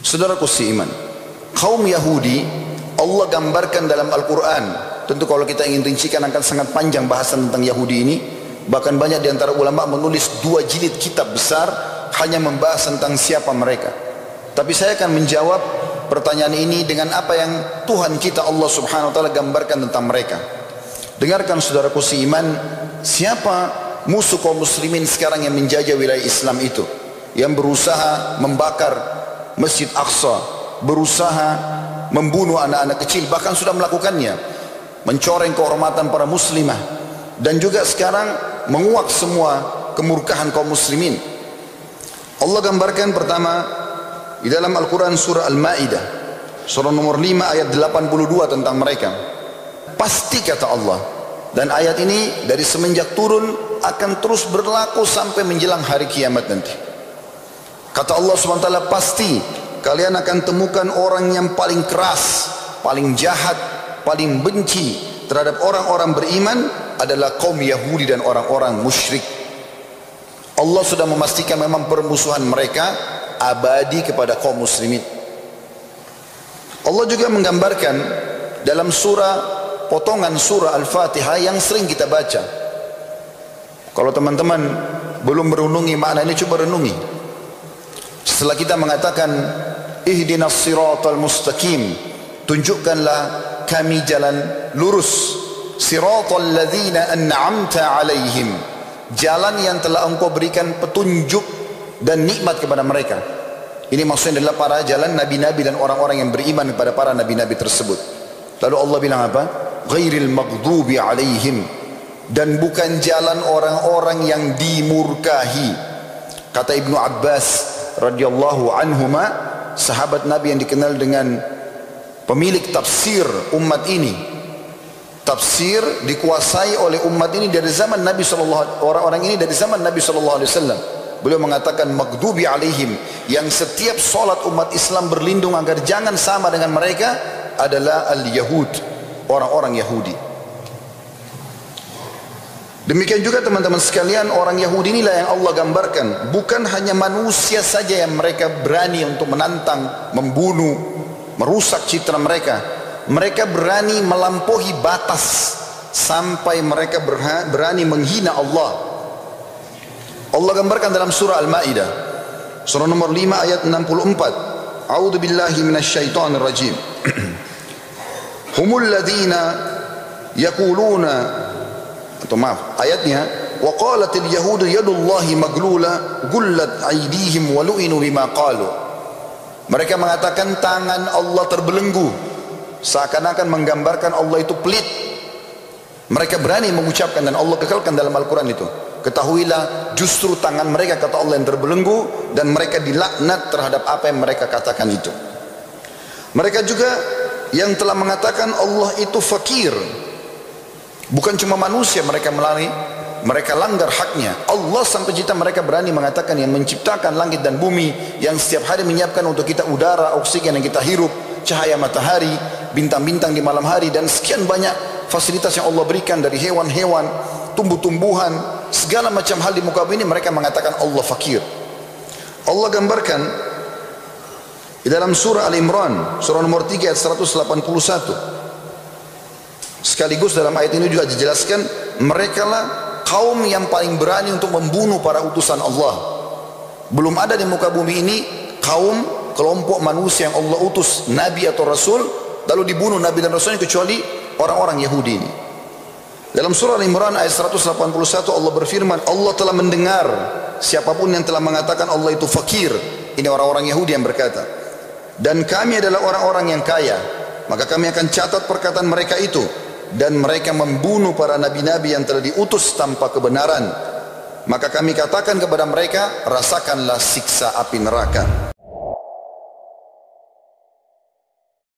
Saudaraku seiman, kaum Yahudi Allah gambarkan dalam Al-Quran. Tentu kalau kita ingin rincikan akan sangat panjang bahasan tentang Yahudi ini. Bahkan banyak di antara ulama menulis 2 jilid kitab besar hanya membahas tentang siapa mereka. Tapi saya akan menjawab pertanyaan ini dengan apa yang Tuhan kita Allah subhanahu wa ta'ala gambarkan tentang mereka. Dengarkan saudaraku seiman, siapa musuh kaum muslimin sekarang yang menjajah wilayah Islam itu, yang berusaha membakar Masjid Aqsa, berusaha membunuh anak-anak kecil, bahkan sudah melakukannya, mencoreng kehormatan para muslimah, dan juga sekarang menguak semua kemurkaan kaum muslimin. Allah gambarkan pertama di dalam Al-Quran surah Al-Ma'idah, surah nomor 5 ayat 82 tentang mereka. Pasti kata Allah, dan ayat ini dari semenjak turun akan terus berlaku sampai menjelang hari kiamat nanti. Kata Allah SWT, pasti kalian akan temukan orang yang paling keras, paling jahat, paling benci terhadap orang-orang beriman adalah kaum Yahudi dan orang-orang musyrik. Allah sudah memastikan memang permusuhan mereka abadi kepada kaum muslimin. Allah juga menggambarkan dalam potongan surah Al-Fatihah yang sering kita baca. Kalau teman-teman belum merenungi makna ini, coba renungi. Setelah kita mengatakan ihdinas siratal mustaqim, tunjukkanlah kami jalan lurus, siratal ladzina an'amta alaihim, jalan yang telah engkau berikan petunjuk dan nikmat kepada mereka. Ini maksudnya adalah para jalan nabi-nabi dan orang-orang yang beriman kepada para nabi-nabi tersebut. Lalu Allah bilang apa? Ghairil maghdubi alaihim, dan bukan jalan orang-orang yang dimurkahi. Kata Ibnu Abbas radhiyallahu anhuma, sahabat Nabi yang dikenal dengan pemilik tafsir umat ini. Tafsir dikuasai oleh umat ini dari zaman Nabi sallallahu orang-orang ini dari zaman Nabi sallallahu alaihi wasallam. Beliau mengatakan maghdubi alaihim, yang setiap solat umat Islam berlindung agar jangan sama dengan mereka adalah al-Yahud, orang-orang Yahudi. Demikian juga teman-teman sekalian, orang Yahudi inilah yang Allah gambarkan. Bukan hanya manusia saja yang mereka berani untuk menantang, membunuh, merusak citra mereka. Mereka berani melampaui batas sampai mereka berani menghina Allah. Allah gambarkan dalam surah Al-Ma'idah, surah nomor 5 ayat 64. A'udzu billahi minasyaitonir rajim. Humul ladzina yaquluna, atau maaf, ayatnya wa qalatil yahudu yadullahi maglula gullat aydihim wa lu'inu bima qalu. Mereka mengatakan tangan Allah terbelenggu, seakan-akan menggambarkan Allah itu pelit. Mereka berani mengucapkan, dan Allah kekalkan dalam Al-Quran itu. Ketahuilah justru tangan mereka, kata Allah, yang terbelenggu, dan mereka dilaknat terhadap apa yang mereka katakan itu. Mereka juga yang telah mengatakan Allah itu fakir. Bukan cuma manusia mereka mereka langgar haknya Allah, sampai cita mereka berani mengatakan yang menciptakan langit dan bumi, yang setiap hari menyiapkan untuk kita udara, oksigen yang kita hirup, cahaya matahari, bintang-bintang di malam hari, dan sekian banyak fasilitas yang Allah berikan dari hewan-hewan, tumbuh-tumbuhan, segala macam hal di muka bumi ini, mereka mengatakan Allah fakir. Allah gambarkan di dalam surah Al-Imran, surah nomor 3 ayat 181. Sekaligus dalam ayat ini juga dijelaskan, mereka lah kaum yang paling berani untuk membunuh para utusan Allah. Belum ada di muka bumi ini kaum, kelompok manusia yang Allah utus nabi atau rasul lalu dibunuh nabi dan rasulnya, kecuali orang-orang Yahudi ini. Dalam surah Al-Imran ayat 181 Allah berfirman, Allah telah mendengar siapapun yang telah mengatakan Allah itu fakir. Ini orang-orang Yahudi yang berkata, dan kami adalah orang-orang yang kaya, maka kami akan catat perkataan mereka itu, dan mereka membunuh para nabi-nabi yang telah diutus tanpa kebenaran. Maka kami katakan kepada mereka, rasakanlah siksa api neraka.